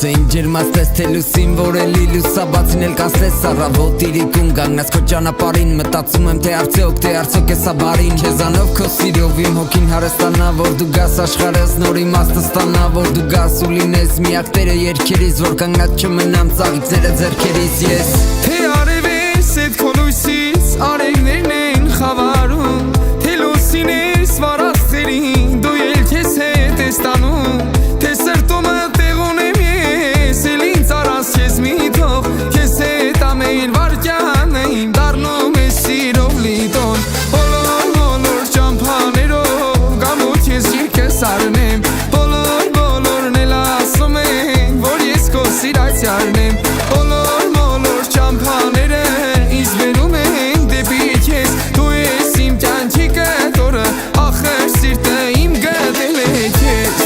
Թե ինչ ջերմացնես թե լուսին որ էլի լուսաբացին էլ կանցնես առավոտ իրիկում Գանգնած քո ճանապարհին մտածում եմ թե արդյոք է սա բարին Քեզանով քո սիրով իմ հոգին հարստանա որ դու գաս աշխարհս նոր իմաստը ստանա որ դու գաս ու լինես միակ տերը երգերից որ կանգնած չմնամ ծաղիկները ձեռքերից ես Թե արևես էդ քո լույսից արևներն են խավարում Թե լուսինես վարածներին դու ել քեզ հետ ես տանում Թե սրտումը տեղ ունեմ ես էլ ինձ արած քեզ մի թող Քեզ հետ ամեն վարքյան իմ դառնում ես սիրով լիտոն Բոլոր ճամփաներով գամուտ ես ջիրքս արնեմ Բոլորն էլ ասում են որ ես քո սիրացյալն եմ Բոլոր ճամփաները ինձ վերում են դեպի քեզ Դու ես իմ կյանքի կտորը ախր սիրտը իմ գտել է քեզ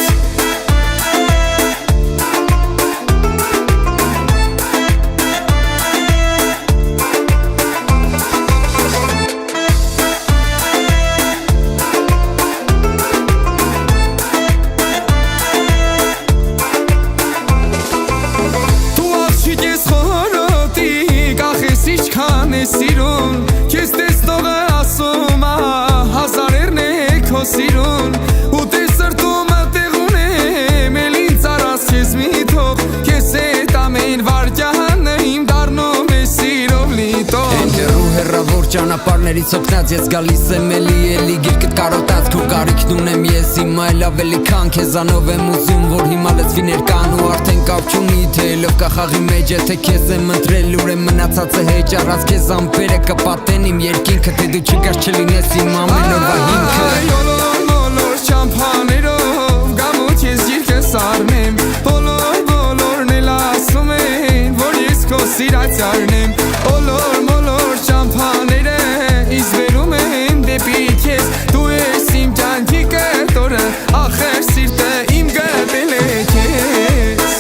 Ինչքան է սիրուն Քեզ տեսնողը ասում հազարերն է քո սիրուն Ու դե սրտումը տեղ ունեմ էլ ինձ արած քեզ մի թող Քեզ հետ ամեն վարքյանը իմ դառնում է սիրով լիտոն Էն հեռու հեռավոր ճանապարհներից օգնած ես գալիս եմ էլի գիրկդ կարոտած քո կարիքն ունեմ ես հիմա էլ ավելի քան քեզանով եմ ուզում որ հիմա լծվի ներկան ու արդեն կապ չունի թե լով կա խաղի մեջ եթե քեզ եմ ընտրել ուրեմն մնացածը հեչ առած քեզ ամպերը կպատեն իմ երկինքը թե դու չգաս չլինես իմ ամենովա հիմքը Բոլոր ճամփաներով գամուտ ես ջիրքս արնեմ Բոլորն էլ ասում են որ ես քո սիրացյալն եմ Բոլոր ճամփաները ինձ վերում են դեպի քեզ Դու ես իմ կյանքի կտորը ախր սիրտը իմ գտել է քեզ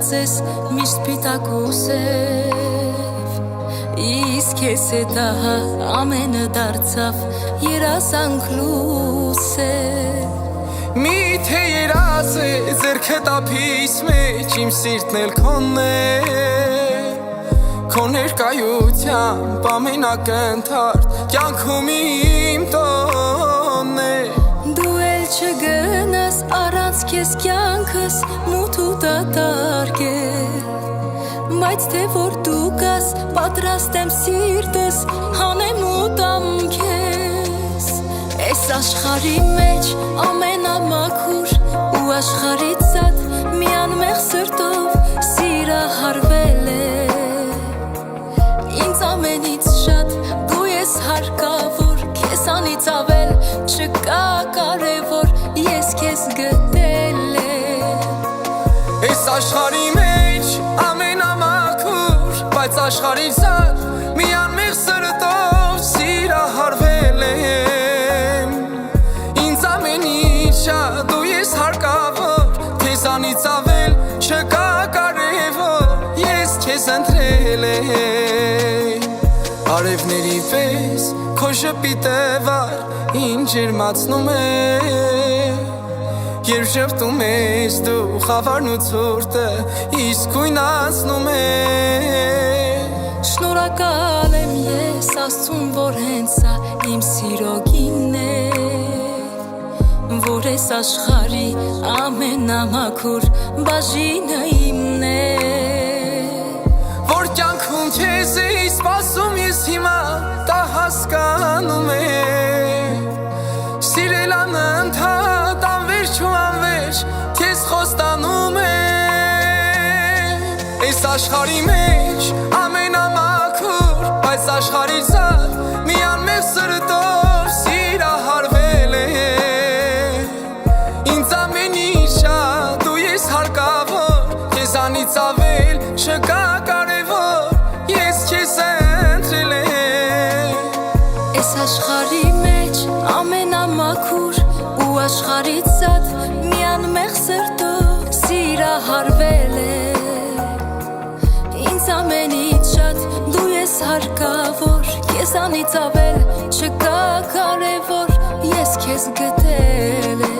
մտածես միշտ սպիտակ ու սև Իսկ ես դա ամենը դարձավ երազանք լուսև Միթե երազ է ձերքը տափիս մեջ իմ սիրտն էլ քոնն է Քո ներկայությամբ ամենակնդարդ կյանքում իմ տոնն է Դու էլ չգնաս առանց քեզ կյանքս մութ ու դատարկ է Բայց թե որ դու կաս պատրաստ եմ սիրտս հանեմ ու տամ քեզ Այս աշխարհի մեջ ամենամաքուր ու աշխարհից զատ մի անմեղ սրտով սիրահարվել է Ինձ ամենից շատ դու ես հարկավոր քեզանից ավել չկա կարևոր ես քեզ գտել եմ Այս աշխարհի մեջ ամենամաքուր բայց աշխարհից զատ մի անմեղ սրտով սիրահարվել եմ Ինձ ամենից շատ դու ես հարկավոր քեզանից ավել չկա կարևոր ես քեզ ընտրել եմ Արևների պես քո շպիտը վար ինձ ջերմացնում է Երբ շփտում ես դու խավարն ու ցուրտը իսկույնացնում է Շնորհակալ եմ ես Աստծուն որ հենց սա իմ սիրո գինն է Որ ես աշխարհի ամենամաքուր բաժինը իմն է Որ կյանքում քեզ էի սպասում ես հիմա դա հասկանում եմ Սիրել անընդհատ անվերջ ու անվերջ քեզ խոստանում եմ Այս աշխարհի մեջ ամենամաքուր բայց աշխարհից զատ մի անմեղ սրտով սիրահարվել եմ Ինձ ամենից շատ դու ես հարկավոր քեզանից ավել չկա կարևոր ես քեզ ընտրել եմ Այս աշխարհի մեջ ամենամաքուր ու աշխարհից զատ մի անմեղ սրտով սիրահարվել է Ինձ ամենից շատ դու ես հարկավոր քեզանից ավել չկա կարևոր ես քեզ գտել եմ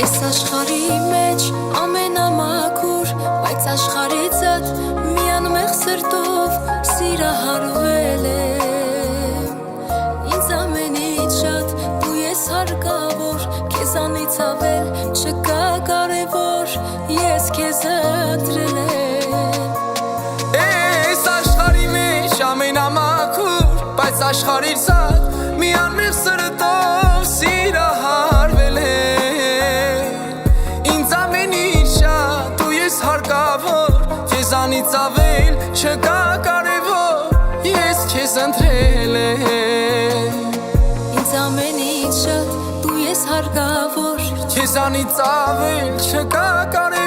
Այս աշխարհի մեջ ամենամաքուր բայց աշխարհից զատ մի անմեղ սրտով սիրահարվել եմ Ինձ ամենից շատ դու ես հարկավոր քեզանից ավել չկա կարևոր ես քեզ ընտրել եմ Այս աշխարհի մեջ ամենամաքուր բայց աշխարհից զատ մի անմեղ սրտով սիրահարվել եմ Ինձ ամենից շատ դու ես հարկավոր քեզանից ավել չկա կարևոր ես քեզ ընտրել եմ Ինձ ամենից շատ դու ես հարկավոր քեզանից ավել չկա կարևոր